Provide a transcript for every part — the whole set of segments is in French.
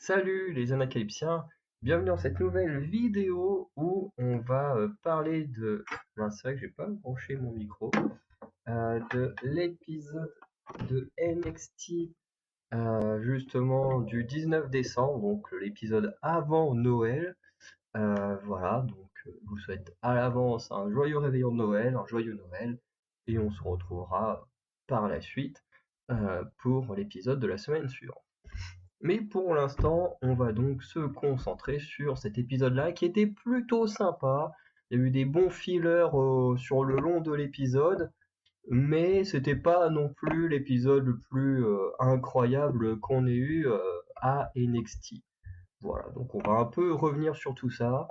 Salut les anacalypsiens, bienvenue dans cette nouvelle vidéo où on va parler de... Mince, c'est vrai que j'ai pas branché mon micro. De l'épisode de NXT justement du 19 décembre, donc l'épisode avant Noël. Voilà, donc je vous souhaite à l'avance un joyeux réveillon de Noël, un joyeux Noël, et on se retrouvera par la suite pour l'épisode de la semaine suivante. Mais pour l'instant, on va donc se concentrer sur cet épisode-là qui était plutôt sympa. Il y a eu des bons fillers sur le long de l'épisode, mais c'était pas non plus l'épisode le plus incroyable qu'on ait eu à NXT. Voilà, donc on va un peu revenir sur tout ça.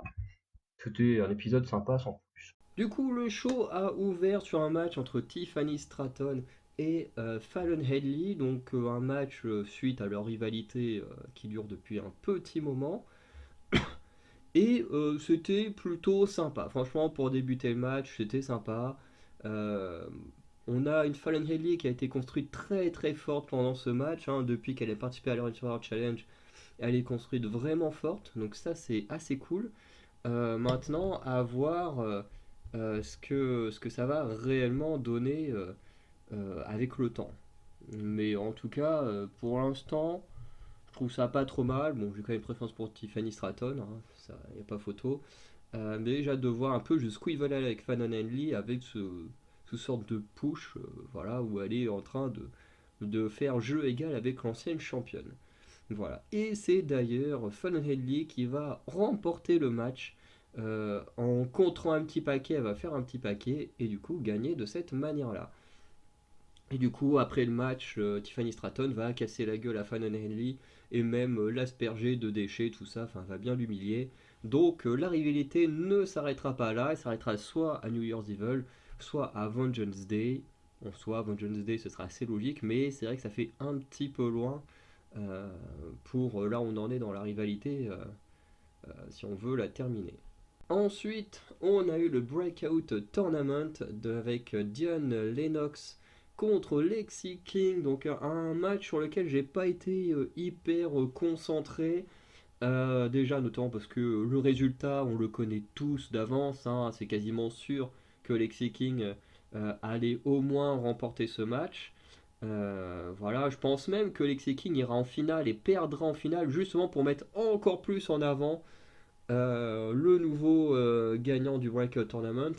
C'était un épisode sympa sans plus. Du coup, le show a ouvert sur un match entre Tiffany Stratton et Fallon Henley, donc un match suite à leur rivalité qui dure depuis un petit moment. Et c'était plutôt sympa. Franchement, pour débuter le match, c'était sympa. Euh, on a une Fallon Henley qui a été construite très très forte pendant ce match, hein, depuis qu'elle a participé à l'Ultimate Challenge. Elle est construite vraiment forte, donc ça c'est assez cool. Maintenant, à voir ce que ça va réellement donner avec le temps. Mais en tout cas, pour l'instant, je trouve ça pas trop mal. Bon, j'ai quand même une préférence pour Tiffany Stratton, hein, ça y a pas photo. Mais j'ai hâte de voir un peu jusqu'où ils veulent aller avec Fallon Henley, avec ce sorte de push, voilà, où elle est en train de faire jeu égal avec l'ancienne championne. Voilà. Et c'est d'ailleurs Fallon Henley qui va remporter le match en contrant un petit paquet. Elle va faire un petit paquet et du coup gagner de cette manière-là. Et du coup, après le match, Tiffany Stratton va casser la gueule à Fallon Henley et même l'asperger de déchets, tout ça, enfin, va bien l'humilier. Donc, la rivalité ne s'arrêtera pas là, elle s'arrêtera soit à New Year's Evil, soit à Vengeance Day. En soi, Vengeance Day, ce sera assez logique, mais c'est vrai que ça fait un petit peu loin euh, pour là où on en est dans la rivalité, si on veut la terminer. Ensuite, on a eu le Breakout Tournament avec Dion Lennox contre Lexi King, donc un match sur lequel j'ai pas été hyper concentré. Déjà, notamment parce que le résultat, on le connaît tous d'avance, hein, c'est quasiment sûr que Lexi King allait au moins remporter ce match. Voilà, je pense même que Lexi King ira en finale et perdra en finale justement pour mettre encore plus en avant le nouveau gagnant du Breakout Tournament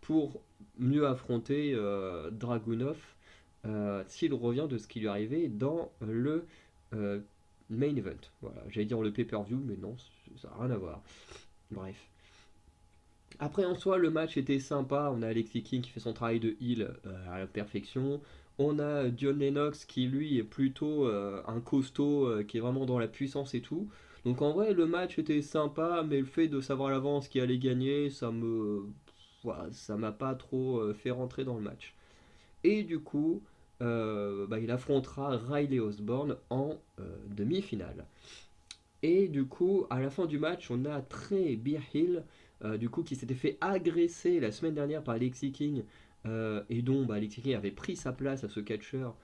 pour mieux affronter Dragunov s'il revient de ce qui lui arrivait dans le euh, main event. Voilà, j'allais dire le pay-per-view, mais non, ça n'a rien à voir. Bref. Après, en soi, le match était sympa. On a Alexis King qui fait son travail de heal à la perfection. On a Dion Lennox qui, lui, est plutôt un costaud qui est vraiment dans la puissance et tout. Donc, en vrai, le match était sympa, mais le fait de savoir à l'avance qui allait gagner, voilà, ça m'a pas trop fait rentrer dans le match. Et du coup, il affrontera Riley Osborne en demi-finale. Et du coup, à la fin du match, on a Trey Beer Hill, du coup, qui s'était fait agresser la semaine dernière par Lexi King, et dont Lexi King avait pris sa place à ce catcheur,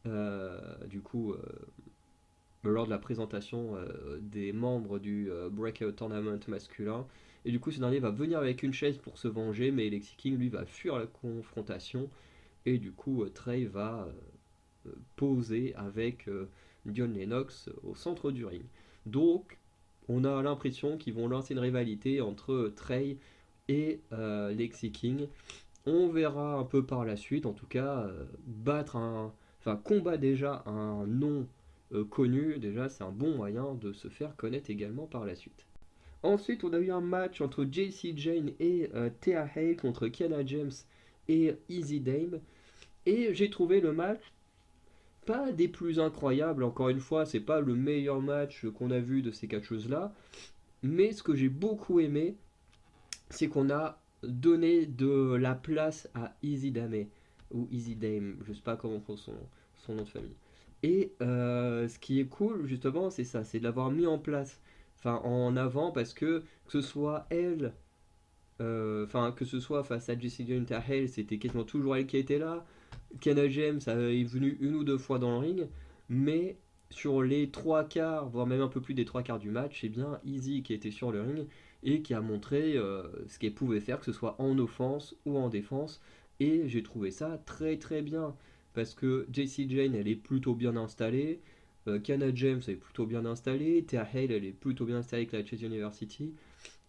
du coup, lors de la présentation des membres du Breakout Tournament masculin. Et du coup, ce dernier va venir avec une chaise pour se venger, mais Lexi King, lui, va fuir la confrontation, et du coup, Trey va poser avec Dion Lennox au centre du ring. Donc, on a l'impression qu'ils vont lancer une rivalité entre Trey et Lexi King. On verra un peu par la suite, en tout cas, combat déjà un nom connu, déjà c'est un bon moyen de se faire connaître également par la suite. Ensuite, on a eu un match entre JC Jane et Thea Hale contre Kiana James et Easy Dame. Et j'ai trouvé le match pas des plus incroyables, encore une fois, c'est pas le meilleur match qu'on a vu de ces catcheuses-là, mais ce que j'ai beaucoup aimé, c'est qu'on a donné de la place à Easy Dame, ou Easy Dame, je sais pas comment on prononce son nom de famille. Et ce qui est cool, justement, c'est ça, c'est de l'avoir mis en place, enfin en avant, parce que ce soit elle, que ce soit face à Jessica Hale, c'était quasiment toujours elle qui était là. Kiana James est venu une ou deux fois dans le ring, mais sur les trois quarts, voire même un peu plus des trois quarts du match, c'est bien Easy qui était sur le ring et qui a montré ce qu'elle pouvait faire, que ce soit en offense ou en défense. Et j'ai trouvé ça très très bien. Parce que JC Jane, elle est plutôt bien installée. Kiana James, elle est plutôt bien installée. Thea Hale, elle est plutôt bien installée avec la Chase University.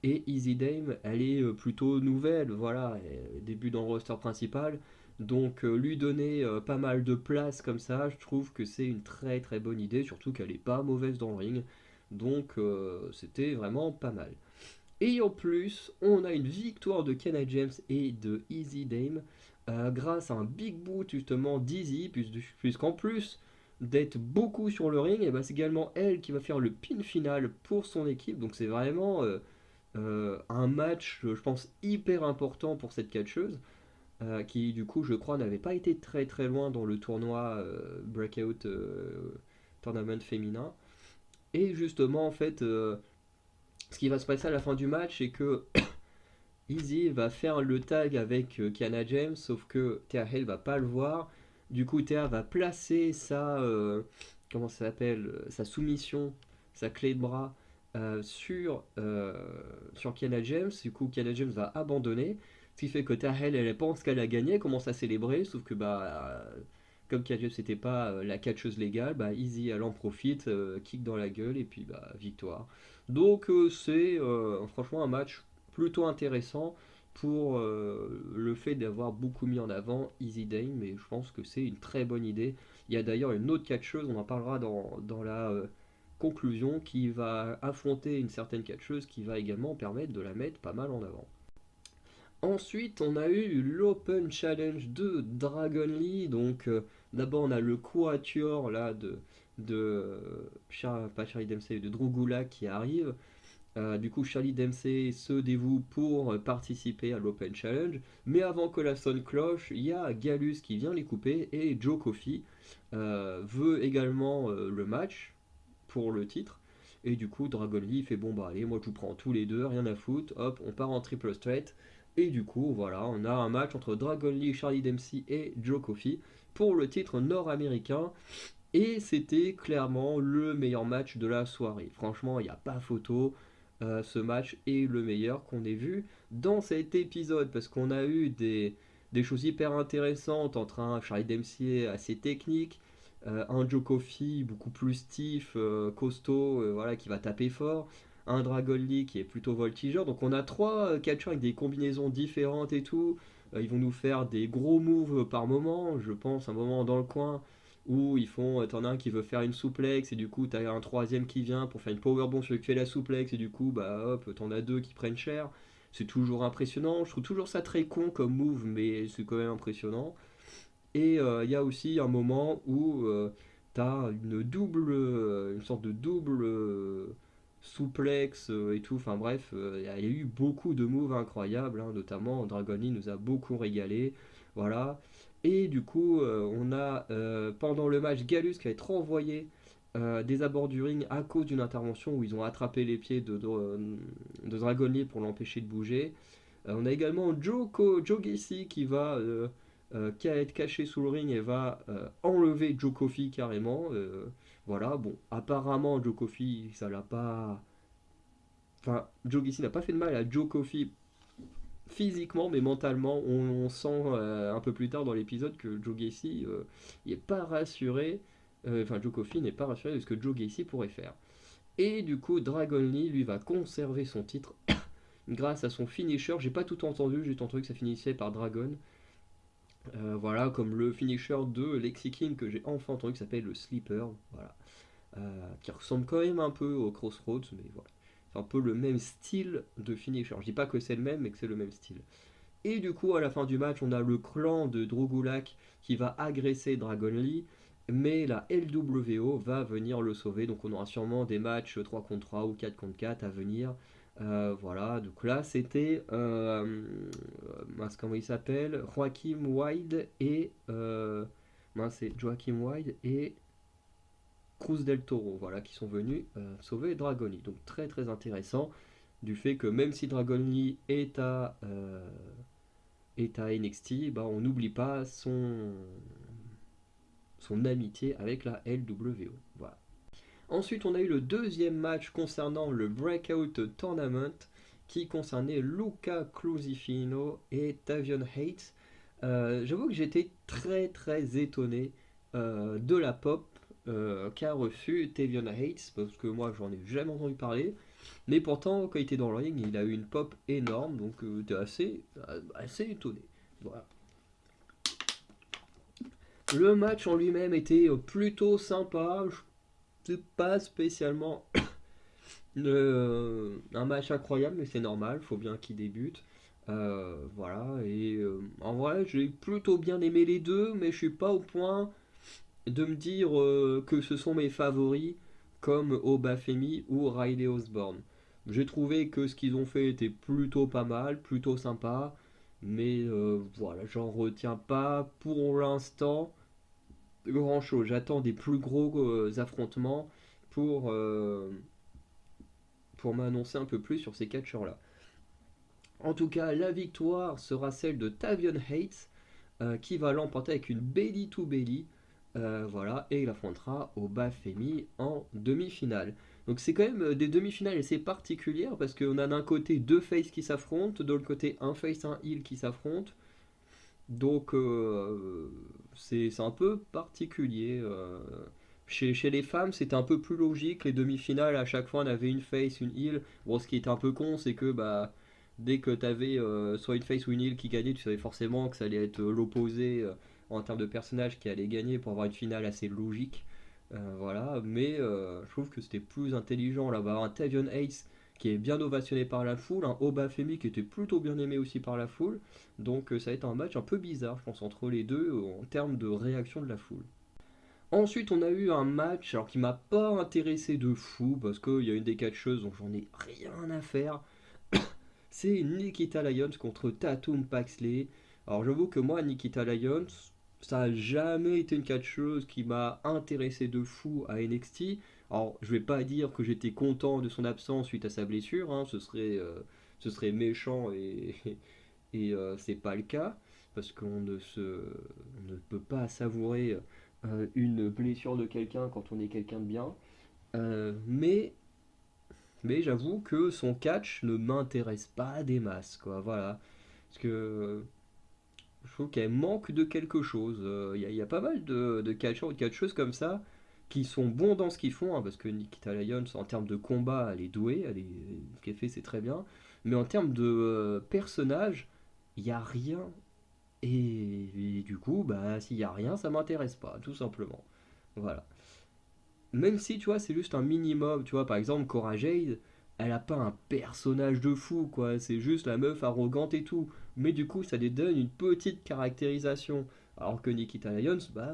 Et Easy Dame, elle est plutôt nouvelle, voilà, elle début dans le roster principal. Donc lui donner pas mal de place comme ça, je trouve que c'est une très très bonne idée, surtout qu'elle est pas mauvaise dans le ring. Donc c'était vraiment pas mal. Et en plus, on a une victoire de Kenna James et de Easy Dame grâce à un big boot justement d'Easy, puisqu'en plus d'être beaucoup sur le ring, et ben c'est également elle qui va faire le pin final pour son équipe. Donc c'est vraiment un match, je pense, hyper important pour cette catcheuse, qui du coup, je crois, n'avait pas été très très loin dans le tournoi Breakout Tournament féminin. Et justement, en fait, ce qui va se passer à la fin du match, c'est que Izzy va faire le tag avec Kiana James, sauf que Thea Hale va pas le voir. Du coup, Thea va placer comment ça s'appelle, sa soumission, sa clé de bras sur Kiana James. Du coup, Kiana James va abandonner, ce qui fait que Thea Hale, elle pense qu'elle a gagné, elle commence à célébrer, sauf que comme Kiana James n'était pas la catcheuse légale, Izzy elle en profite, kick dans la gueule et puis victoire. Donc c'est franchement un match plutôt intéressant pour le fait d'avoir beaucoup mis en avant Easy Dame, mais je pense que c'est une très bonne idée. Il y a d'ailleurs une autre catcheuse, on en parlera dans la conclusion, qui va affronter une certaine catcheuse qui va également permettre de la mettre pas mal en avant. Ensuite, on a eu l'Open Challenge de Dragon Lee. Donc, d'abord, on a le quatuor là pas Charlie Dempsey, de Drugula qui arrive. Du coup, Charlie Dempsey se dévoue pour participer à l'Open Challenge. Mais avant que la sonne cloche, il y a Gallus qui vient les couper et Joe Coffey veut également le match pour le titre. Et du coup, Dragon Lee fait bon, bah allez, moi je vous prends tous les deux, rien à foutre. Hop, on part en triple straight. Et du coup, voilà, on a un match entre Dragon Lee, Charlie Dempsey et Joe Coffey pour le titre nord-américain. Et c'était clairement le meilleur match de la soirée. Franchement, il n'y a pas photo. Ce match est le meilleur qu'on ait vu dans cet épisode parce qu'on a eu des choses hyper intéressantes entre un Charlie Dempsey assez technique, un Joe Coffey beaucoup plus stiff, costaud, voilà, qui va taper fort, un Dragon Lee qui est plutôt voltigeur. Donc on a trois catcheurs avec des combinaisons différentes et tout. Ils vont nous faire des gros moves par moment. Je pense un moment dans le coin où t'en as un qui veut faire une souplex et du coup t'as un troisième qui vient pour faire une powerbomb sur celui qui fait la souplex et du coup hop t'en as deux qui prennent cher. C'est toujours impressionnant, je trouve toujours ça très con comme move mais c'est quand même impressionnant. Et il y a aussi un moment où t'as une sorte de double souplex et tout, enfin bref, il y a eu beaucoup de moves incroyables, hein, notamment Dragon Lee nous a beaucoup régalé, voilà. Et du coup, on a pendant le match Gallus qui va être renvoyé des abords du ring à cause d'une intervention où ils ont attrapé les pieds de Dragon Lee pour l'empêcher de bouger. On a également Joe Gacy qui va être caché sous le ring et va enlever Joe Coffey carrément. Voilà, bon, apparemment Joe Coffey, ça l'a pas. Enfin, Joe Gacy n'a pas fait de mal à Joe Coffey physiquement, mais mentalement, on sent un peu plus tard dans l'épisode que Joe Gacy il est pas rassuré. Enfin, Joe Coffey n'est pas rassuré de ce que Joe Gacy pourrait faire. Et du coup, Dragon Lee, lui, va conserver son titre grâce à son finisher. J'ai pas tout entendu, j'ai entendu que ça finissait par Dragon. Voilà, comme le finisher de Lexi King que j'ai enfin entendu qui s'appelle le Sleeper. Voilà. Qui ressemble quand même un peu au Crossroads, mais voilà. C'est un peu le même style de finisher. Je dis pas que c'est le même, mais que c'est le même style. Et du coup, à la fin du match, on a le clan de Drogulak qui va agresser Dragon Lee, mais la LWO va venir le sauver. Donc on aura sûrement des matchs 3 contre 3 ou 4 contre 4 à venir. Voilà, donc là c'était comment il s'appelle, Joachim Wild et c'est Joachim Wild et Cruz del Toro, voilà, qui sont venus sauver Dragon Lee. Donc très très intéressant du fait que même si Dragon Lee est à NXT, on n'oublie pas son amitié avec la LWO. Voilà. Ensuite, on a eu le deuxième match concernant le Breakout Tournament qui concernait Luca Clusifino et Tavion Hates. J'avoue que j'étais très très étonné de la pop qu'a reçu Tavion Hates parce que moi j'en ai jamais entendu parler. Mais pourtant, quand il était dans le ring, il a eu une pop énorme, donc j'étais assez étonné. Voilà. Le match en lui-même était plutôt sympa. C'est pas spécialement un match incroyable, mais c'est normal, faut bien qu'il débute. Voilà, et en vrai, j'ai plutôt bien aimé les deux, mais je suis pas au point de me dire que ce sont mes favoris comme Obafemi ou Riley Osborne. J'ai trouvé que ce qu'ils ont fait était plutôt pas mal, plutôt sympa, mais voilà, j'en retiens pas pour l'instant grand chose. J'attends des plus gros affrontements pour, euh, pour m'annoncer un peu plus sur ces catcheurs-là. En tout cas, la victoire sera celle de Tavion Hates qui va l'emporter avec une belly to belly. Voilà, et il affrontera Obafemi en demi-finale. Donc c'est quand même des demi-finales assez particulières parce qu'on a d'un côté deux faces qui s'affrontent, de l'autre côté un face, un heel qui s'affrontent. Donc c'est un peu particulier. Chez les femmes, c'était un peu plus logique. Les demi-finales, à chaque fois, on avait une face, une heel. Bon, ce qui était un peu con, c'est que bah, dès que tu avais soit une face ou une heel qui gagnait, tu savais forcément que ça allait être l'opposé en termes de personnage qui allait gagner pour avoir une finale assez logique. Voilà, mais je trouve que c'était plus intelligent là-bas. Un Tavion Ace qui est bien ovationné par la foule, un Obafemi qui était plutôt bien aimé aussi par la foule. Donc ça va être un match un peu bizarre, je pense, entre les deux en termes de réaction de la foule. Ensuite, on a eu un match alors qui m'a pas intéressé de fou parce qu'il y a une des catcheuses dont j'en ai rien à faire. C'est Nikita Lyons contre Tatum Paxley. Alors j'avoue que moi, Nikita Lyons, ça a jamais été une catcheuse qui m'a intéressé de fou à NXT. Alors je vais pas dire que j'étais content de son absence suite à sa blessure, hein, ce serait méchant et c'est pas le cas parce on ne peut pas savourer une blessure de quelqu'un quand on est quelqu'un de bien. Euh, mais mais j'avoue que son catch ne m'intéresse pas des masses, quoi. Voilà. Parce que je trouve qu'elle manque de quelque chose. Il y a pas mal de catcheurs ou de catcheuses comme ça qui sont bons dans ce qu'ils font, hein, parce que Nikita Lyons, en termes de combat, elle est douée, ce qu'elle fait, c'est très bien. Mais en termes de personnage, il n'y a rien. Et du coup, bah, s'il n'y a rien, ça m'intéresse pas, tout simplement. Voilà. Même si, tu vois, c'est juste un minimum, tu vois, par exemple, Cora Jade, elle a pas un personnage de fou, quoi, c'est juste la meuf arrogante et tout. Mais du coup, ça lui donne une petite caractérisation. Alors que Nikita Lyons, bah,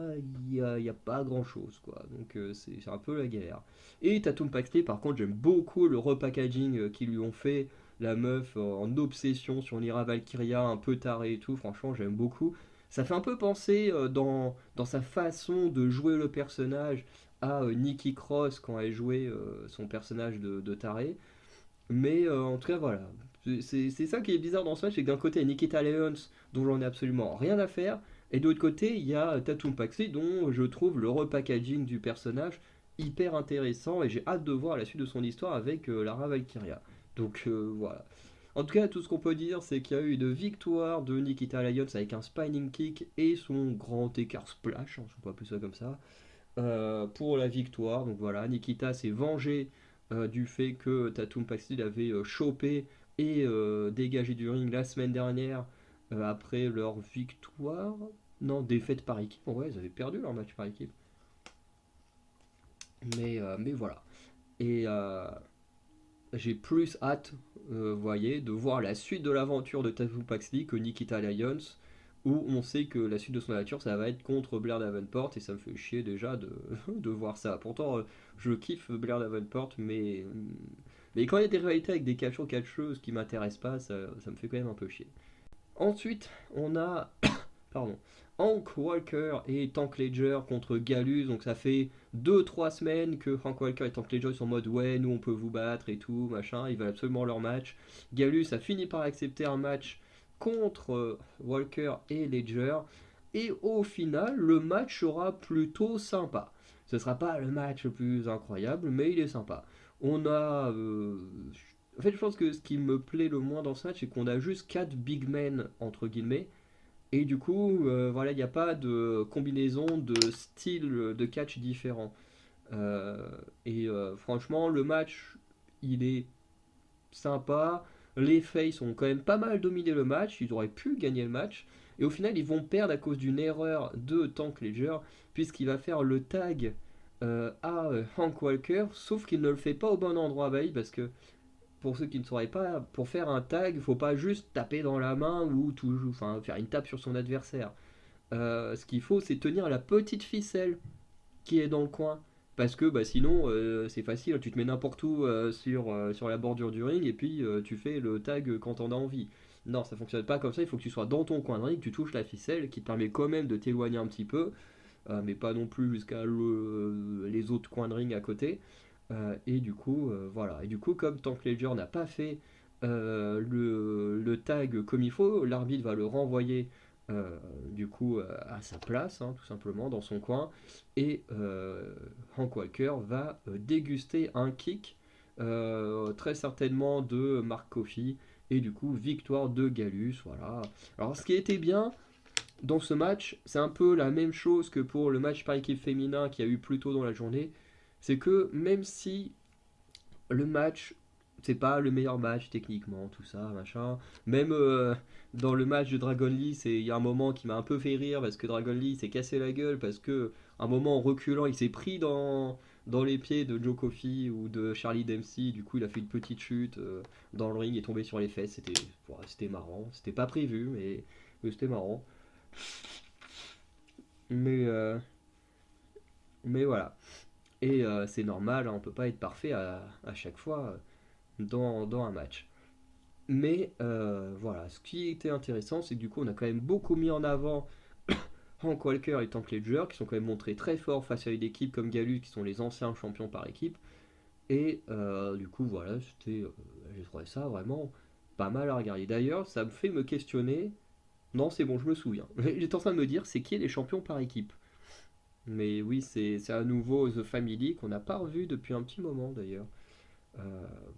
y a pas grand chose, quoi. Donc, c'est un peu la galère. Et Tatum Paxley, par contre, j'aime beaucoup le repackaging qu'ils lui ont fait. La meuf en obsession sur Lyra Valkyria, un peu tarée et tout, franchement, j'aime beaucoup. Ça fait un peu penser dans sa façon de jouer le personnage à Nikki Cross quand elle jouait son personnage de taré. Mais en tout cas, voilà. C'est ça qui est bizarre dans ce match, c'est que d'un côté, il y a Nikita Lyons, dont j'en ai absolument rien à faire, et de l'autre côté, il y a Tatum Paxley, dont je trouve le repackaging du personnage hyper intéressant, et j'ai hâte de voir la suite de son histoire avec Lara Valkyria. Donc voilà. En tout cas, tout ce qu'on peut dire, c'est qu'il y a eu une victoire de Nikita Lyons avec un spinning kick et son grand écart splash, hein, je ne sais pas appeler ça comme ça, pour la victoire. Donc voilà, Nikita s'est vengé du fait que Tatum Paxley l'avait chopé et dégagé du ring la semaine dernière après leur victoire. Non, défaite par équipe. Ouais, ils avaient perdu leur match par équipe. Mais voilà. Et j'ai plus hâte, voyez, de voir la suite de l'aventure de Tatum Paxley que Nikita Lyons, où on sait que la suite de son aventure, ça va être contre Blair Davenport, et ça me fait chier déjà de voir ça. Pourtant, je kiffe Blair Davenport, mais quand il y a des rivalités avec des catcheurs catcheuses qui m'intéressent pas, ça me fait quand même un peu chier. Ensuite, on a pardon, Hank Walker et Tank Ledger contre Galus. Donc ça fait 2-3 semaines que Hank Walker et Tank Ledger sont en mode ouais, nous on peut vous battre et tout, machin. Ils veulent absolument leur match. Galus a fini par accepter un match contre Walker et Ledger. Et au final, le match sera plutôt sympa. Ce sera pas le match le plus incroyable, mais il est sympa. On a. En fait, je pense que ce qui me plaît le moins dans ce match, c'est qu'on a juste 4 big men, entre guillemets. Et du coup, voilà, il n'y a pas de combinaison de styles de catch différents. Euh, Franchement, le match, il est sympa. Les Faces ont quand même pas mal dominé le match. Ils auraient pu gagner le match. Et au final, ils vont perdre à cause d'une erreur de Tank Ledger, puisqu'il va faire le tag à Hank Walker, sauf qu'il ne le fait pas au bon endroit, parce que pour ceux qui ne sauraient pas, pour faire un tag, il faut pas juste taper dans la main ou toujours, enfin, faire une tape sur son adversaire. Ce qu'il faut, c'est tenir la petite ficelle qui est dans le coin. Parce que sinon, c'est facile, tu te mets n'importe où sur la bordure du ring et puis tu fais le tag quand on a envie. Non, ça fonctionne pas comme ça, il faut que tu sois dans ton coin de ring, que tu touches la ficelle qui te permet quand même de t'éloigner un petit peu, mais pas non plus jusqu'à les autres coins de ring à côté. Et du coup, voilà. Et du coup, comme Tank Ledger n'a pas fait le tag comme il faut, l'arbitre va le renvoyer du coup à sa place, hein, tout simplement, dans son coin. Et Hank Walker va déguster un kick, très certainement de Mark Coffey. Et du coup, victoire de Gallus. Voilà. Alors, ce qui était bien dans ce match, c'est un peu la même chose que pour le match par équipe féminin qu'il y a eu plus tôt dans la journée. C'est que même si le match, c'est pas le meilleur match techniquement, tout ça, machin. Même dans le match de Dragon Lee, il y a un moment qui m'a un peu fait rire parce que Dragon Lee s'est cassé la gueule parce que un moment en reculant, il s'est pris dans les pieds de Joe Coffey ou de Charlie Dempsey. Du coup, il a fait une petite chute dans le ring et tombé sur les fesses. C'était marrant. C'était pas prévu, mais c'était marrant. Mais, euh, mais voilà. Et c'est normal, hein, on peut pas être parfait à chaque fois dans un match. Mais voilà, ce qui était intéressant, c'est que du coup, on a quand même beaucoup mis en avant Hank Walker et Tank Ledger, qui sont quand même montrés très forts face à une équipe comme Galus, qui sont les anciens champions par équipe. Et du coup, voilà, j'ai trouvé ça vraiment pas mal à regarder. D'ailleurs, ça me fait me questionner. Non, c'est bon, je me souviens. J'étais en train de me dire, c'est qui les champions par équipe? Mais oui, c'est à nouveau The Family qu'on n'a pas revu depuis un petit moment d'ailleurs.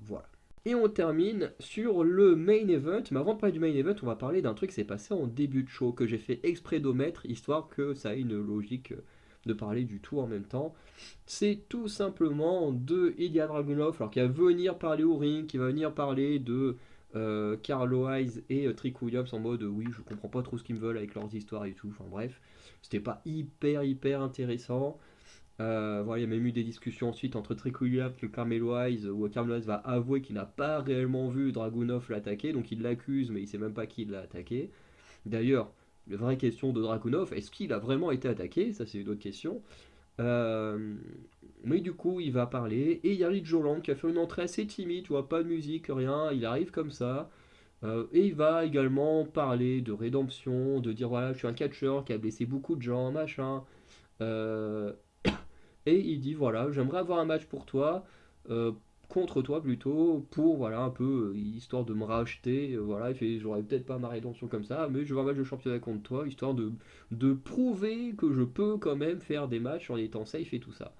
Voilà. Et on termine sur le main event. Mais avant de parler du main event, on va parler d'un truc qui s'est passé en début de show, que j'ai fait exprès d'omettre, histoire que ça ait une logique de parler du tout en même temps. C'est tout simplement de Ilya Dragunov, alors qui va venir parler au ring, qui va venir parler de Carlo Hayes et Trick Williams en mode oui, je comprends pas trop ce qu'ils me veulent avec leurs histoires et tout. Enfin bref, c'était pas hyper intéressant. Voilà, il y a même eu des discussions ensuite entre Trick Williams et Carmelo Hayes, où Carmelo Hayes va avouer qu'il n'a pas réellement vu Dragunov l'attaquer, donc il l'accuse, mais il sait même pas qui l'a attaqué. D'ailleurs, la vraie question de Dragunov, est-ce qu'il a vraiment été attaqué? Ça, c'est une autre question. Euh, mais du coup, il va parler, et il y a Rich Joland qui a fait une entrée assez timide, tu vois, pas de musique, rien, il arrive comme ça. Et il va également parler de rédemption, de dire voilà, je suis un catcheur qui a blessé beaucoup de gens, machin. Euh, et il dit voilà, j'aimerais avoir un match pour toi, euh, contre toi plutôt, pour voilà un peu histoire de me racheter. Voilà, il fait j'aurais peut-être pas ma rédemption comme ça, mais je veux un match de championnat contre toi, histoire de prouver que je peux quand même faire des matchs en étant safe et tout ça.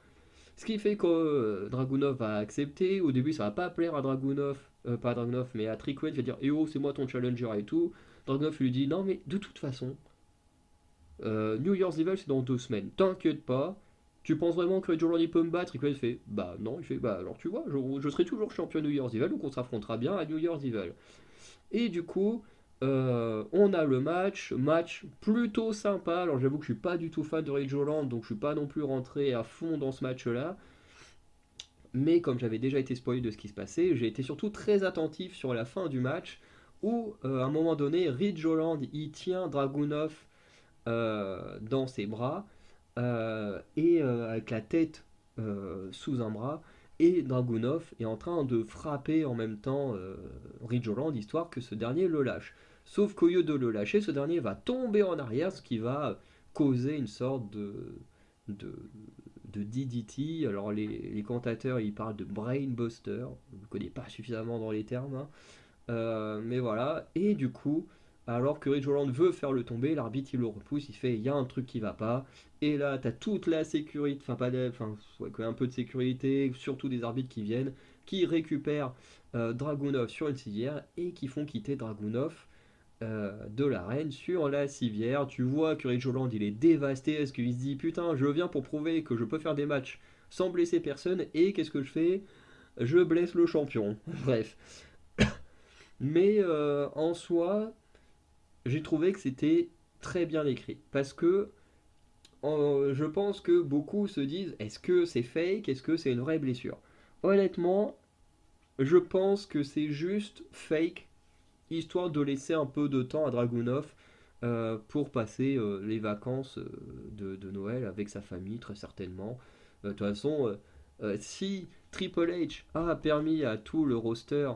Ce qui fait que Dragunov va accepter. Au début, ça va pas plaire à Dragunov, pas à Dragunov, mais à Trickwen, il va dire eh oh, c'est moi ton challenger et tout. Dragunov lui dit non, mais de toute façon, New Year's Evil, c'est dans 2 semaines. T'inquiète pas. Tu penses vraiment que Joe peut me battre? Et il fait bah non. Il fait bah alors tu vois, je serai toujours champion New Year's Evil, donc on s'affrontera bien à New Year's Evil. Et du coup, on a le match plutôt sympa. Alors j'avoue que je suis pas du tout fan de Ray Joland, donc je suis pas non plus rentré à fond dans ce match-là. Mais comme j'avais déjà été spoilé de ce qui se passait, j'ai été surtout très attentif sur la fin du match où, à un moment donné, Ridge Holland il tient Dragunov dans ses bras et avec la tête sous un bras. Et Dragunov est en train de frapper en même temps Ridge Holland histoire que ce dernier le lâche. Sauf qu'au lieu de le lâcher, ce dernier va tomber en arrière, ce qui va causer une sorte de, de DDT. Alors les commentateurs ils parlent de brainbuster, je ne connais pas suffisamment dans les termes, hein. Mais voilà, et du coup alors que Ridge Holland veut faire le tomber, l'arbitre il le repousse, il fait il y a un truc qui va pas, et là t'as toute la sécurité, enfin pas enfin ouais, un peu de sécurité, surtout des arbitres qui viennent, qui récupèrent Dragunov sur une civière et qui font quitter Dragunov de l'arène sur la civière. Tu vois que Ridge Holland il est dévasté parce qu'il se dit putain je viens pour prouver que je peux faire des matchs sans blesser personne et qu'est-ce que je fais? Je blesse le champion. Bref. Mais en soi, j'ai trouvé que c'était très bien écrit. Parce que je pense que beaucoup se disent est-ce que c'est fake? Est-ce que c'est une vraie blessure? Honnêtement, je pense que c'est juste fake, histoire de laisser un peu de temps à Dragunov pour passer les vacances de Noël avec sa famille, très certainement. De toute façon, si Triple H a permis à tout le roster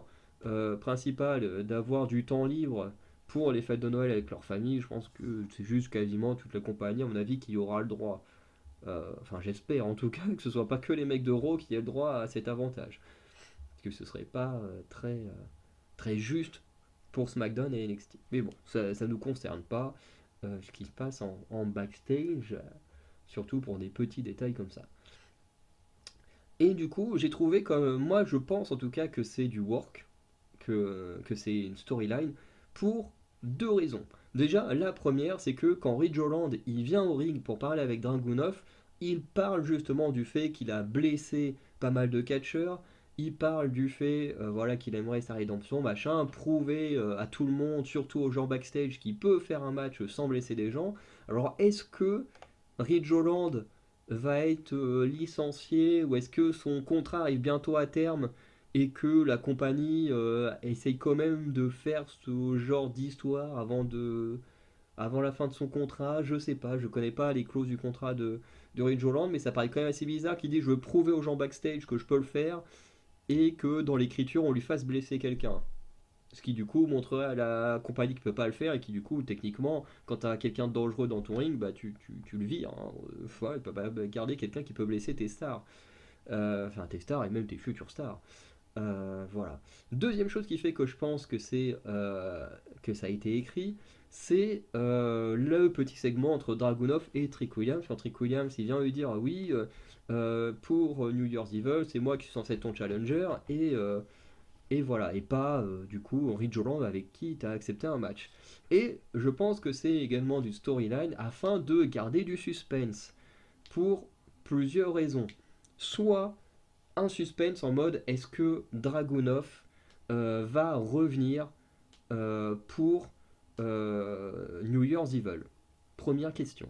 principal d'avoir du temps libre pour les fêtes de Noël avec leur famille, je pense que c'est juste quasiment toute la compagnie, à mon avis, qui aura le droit. Enfin, j'espère en tout cas que ce soit pas que les mecs de Raw qui aient le droit à cet avantage. Parce que ce serait pas très juste pour SmackDown et NXT. Mais bon, ça ne nous concerne pas ce qui se passe en backstage, surtout pour des petits détails comme ça. Et du coup, j'ai trouvé comme moi, je pense en tout cas que c'est du work, que c'est une storyline, pour deux raisons. Déjà, la première, c'est que quand Ridge Holland il vient au ring pour parler avec Dragunov, il parle justement du fait qu'il a blessé pas mal de catcheurs, il parle du fait voilà, qu'il aimerait sa rédemption, machin, prouver à tout le monde, surtout aux gens backstage, qu'il peut faire un match sans blesser des gens. Alors, est-ce que Ridge Holland va être licencié ou est-ce que son contrat arrive bientôt à terme et que la compagnie essaye quand même de faire ce genre d'histoire avant la fin de son contrat? Je sais pas, je connais pas les clauses du contrat de Ridge Holland, mais ça paraît quand même assez bizarre qu'il dit je veux prouver aux gens backstage que je peux le faire et que dans l'écriture on lui fasse blesser quelqu'un. Ce qui du coup montrerait à la compagnie qui peut pas le faire et qui du coup techniquement quand tu as quelqu'un de dangereux dans ton ring, bah tu le vires. Hein. Ouais, tu peux pas garder quelqu'un qui peut blesser tes stars. Enfin tes stars et même tes futures stars. Voilà. Deuxième chose qui fait que je pense que ça a été écrit, c'est le petit segment entre Dragunov et Trick Williams. Quand Trick Williams il vient lui dire oui, pour New Year's Evil, c'est moi qui suis censé être ton challenger et voilà, et pas du coup Ridge Holland avec qui tu as accepté un match. Et je pense que c'est également du storyline afin de garder du suspense pour plusieurs raisons. Soit un suspense en mode est-ce que Dragunov va revenir pour New Year's Evil? Première question.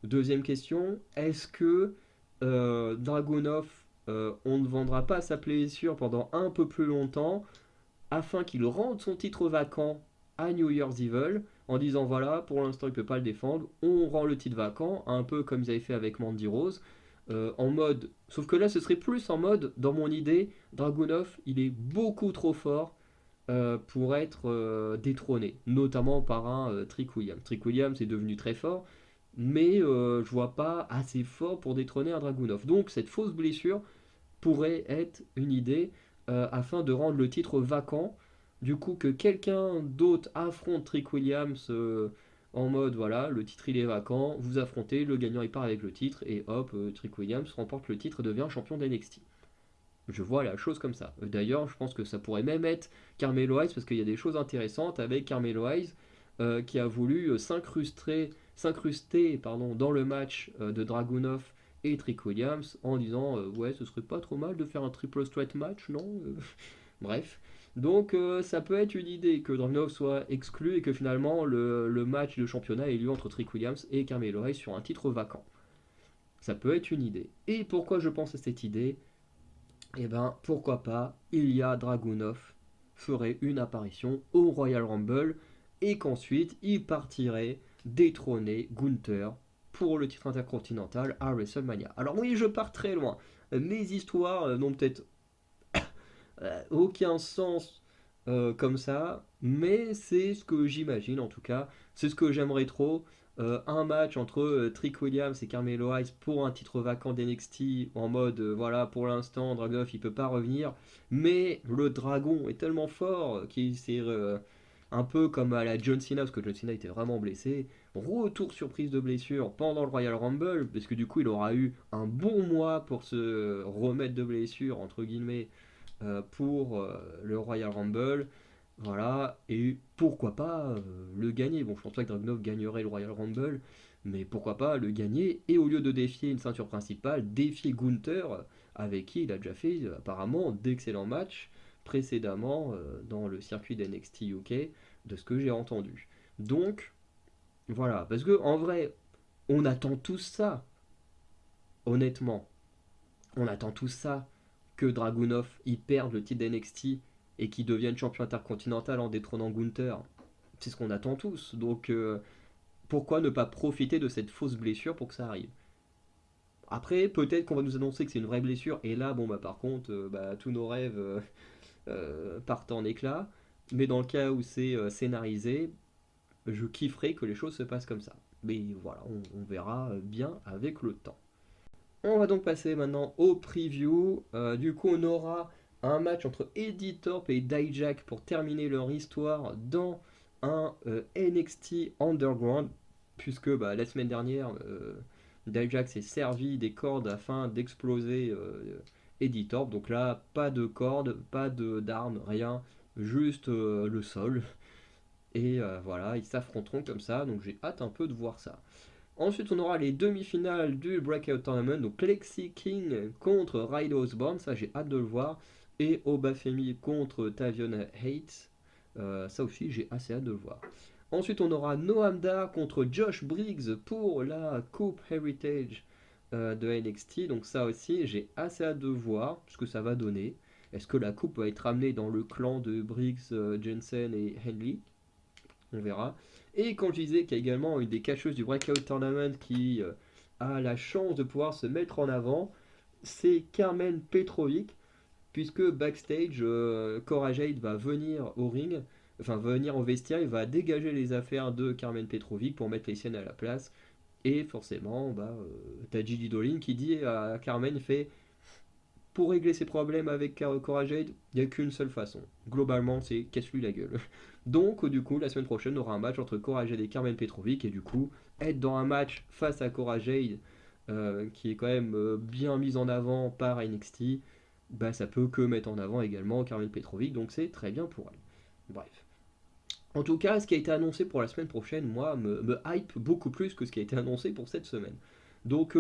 Deuxième question, est-ce que Dragunov, on ne vendra pas sa blessure pendant un peu plus longtemps afin qu'il rende son titre vacant à New Year's Evil en disant voilà, pour l'instant il ne peut pas le défendre, on rend le titre vacant, un peu comme ils avaient fait avec Mandy Rose, en mode. Sauf que là ce serait plus en mode, dans mon idée, Dragunov il est beaucoup trop fort pour être détrôné, notamment par un Trick Williams. Trick Williams est devenu très fort, mais je vois pas assez fort pour détrôner un Dragunov. Donc cette fausse blessure pourrait être une idée afin de rendre le titre vacant. Du coup, que quelqu'un d'autre affronte Trick Williams en mode voilà, le titre il est vacant, vous affrontez, le gagnant il part avec le titre et hop, Trick Williams remporte le titre et devient champion d'NXT. Je vois la chose comme ça. D'ailleurs, je pense que ça pourrait même être Carmelo Hayes parce qu'il y a des choses intéressantes avec Carmelo Hayes qui a voulu s'incruster dans le match de Dragunov et Trick Williams en disant ouais ce serait pas trop mal de faire un triple threat match non. Bref, donc ça peut être une idée que Dragunov soit exclu et que finalement le match de championnat ait lieu entre Trick Williams et Carmelo Hayes sur un titre vacant. Ça peut être une idée. Et pourquoi je pense à cette idée? Eh ben pourquoi pas Ilya Dragunov ferait une apparition au Royal Rumble et qu'ensuite il partirait détrôner Gunther pour le titre intercontinental à WrestleMania. Alors oui, je pars très loin. Mes histoires n'ont peut-être aucun sens comme ça, mais c'est ce que j'imagine en tout cas. C'est ce que j'aimerais trop. Un match entre Trick Williams et Carmelo Hayes pour un titre vacant d'NXT en mode voilà pour l'instant Dragunov il peut pas revenir mais le dragon est tellement fort qu'il s'est un peu comme à la John Cena, parce que John Cena était vraiment blessé. Retour surprise de blessure pendant le Royal Rumble, parce que du coup il aura eu un bon mois pour se remettre de blessure, entre guillemets, pour le Royal Rumble. Voilà, et pourquoi pas le gagner. Bon, je pense pas que Dragunov gagnerait le Royal Rumble, mais pourquoi pas le gagner, et au lieu de défier une ceinture principale, défier Gunther, avec qui il a déjà fait apparemment d'excellents matchs précédemment dans le circuit d'NXT UK, de ce que j'ai entendu. Donc, voilà, parce que en vrai, on attend tous ça, honnêtement. On attend tous ça, que Dragunov il perde le titre d'NXT et qu'il devienne champion intercontinental en détrônant Gunther. C'est ce qu'on attend tous. Donc pourquoi ne pas profiter de cette fausse blessure pour que ça arrive. Après, peut-être qu'on va nous annoncer que c'est une vraie blessure, et là, bon, bah, par contre, tous nos rêves partent en éclats. Mais dans le cas où c'est scénarisé, je kifferais que les choses se passent comme ça. Mais voilà, on verra bien avec le temps. On va donc passer maintenant au preview. Du coup, on aura un match entre Eddie Thorpe et Dijak pour terminer leur histoire dans un NXT Underground, puisque la semaine dernière, Dijak s'est servi des cordes afin d'exploser Eddie Thorpe. Donc là, pas de cordes, pas d'armes, rien, juste le sol. Et voilà, ils s'affronteront comme ça, donc j'ai hâte un peu de voir ça. Ensuite, on aura les demi-finales du Breakout Tournament, donc Lexi King contre Riley Osborne, ça j'ai hâte de le voir, et Obafemi contre Tavion Hates, ça aussi j'ai assez hâte de le voir. Ensuite, on aura Noam Dar contre Josh Briggs pour la Coupe Heritage de NXT, donc ça aussi j'ai assez hâte de voir ce que ça va donner. Est-ce que la coupe va être ramenée dans le clan de Briggs, Jensen et Henley? On verra. Et comme je disais qu'il y a également une des cacheuses du Breakout Tournament qui a la chance de pouvoir se mettre en avant, c'est Carmen Petrovic, puisque backstage, Cora Jade va venir au ring, enfin venir au vestiaire, il va dégager les affaires de Carmen Petrovic pour mettre les siennes à la place. Et forcément, t'as Gigi Dolin qui dit à Carmen, fait pour régler ses problèmes avec Cora Jade, il n'y a qu'une seule façon. Globalement, c'est casse-lui la gueule. Donc, du coup, la semaine prochaine, on aura un match entre Cora Jade et Carmen Petrovic. Et du coup, être dans un match face à Cora Jade, qui est quand même bien mise en avant par NXT, ça peut que mettre en avant également Carmen Petrovic. Donc, c'est très bien pour elle. Bref. En tout cas, ce qui a été annoncé pour la semaine prochaine, moi, me hype beaucoup plus que ce qui a été annoncé pour cette semaine. Donc,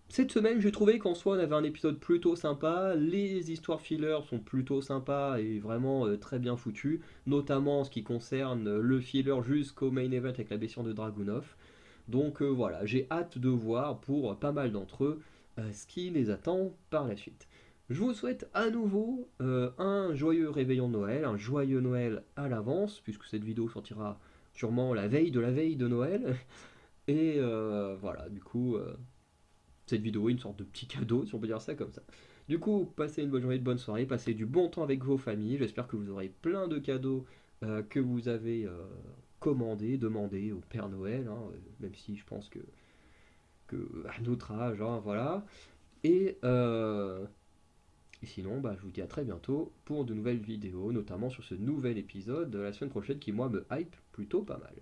cette semaine, j'ai trouvé qu'en soi, on avait un épisode plutôt sympa. Les histoires fillers sont plutôt sympas et vraiment très bien foutues, notamment en ce qui concerne le filler jusqu'au main event avec la blessure de Dragunov. Donc voilà, j'ai hâte de voir pour pas mal d'entre eux ce qui les attend par la suite. Je vous souhaite à nouveau un joyeux réveillon de Noël, un joyeux Noël à l'avance, puisque cette vidéo sortira sûrement la veille de Noël. Et voilà, du coup, cette vidéo est une sorte de petit cadeau, si on peut dire ça comme ça. Du coup, passez une bonne journée, de bonne soirée, passez du bon temps avec vos familles. J'espère que vous aurez plein de cadeaux que vous avez commandés, demandés au Père Noël, hein, même si je pense que à notre âge, hein, voilà. Et, et sinon, je vous dis à très bientôt pour de nouvelles vidéos, notamment sur ce nouvel épisode de la semaine prochaine qui, moi, me hype plutôt pas mal.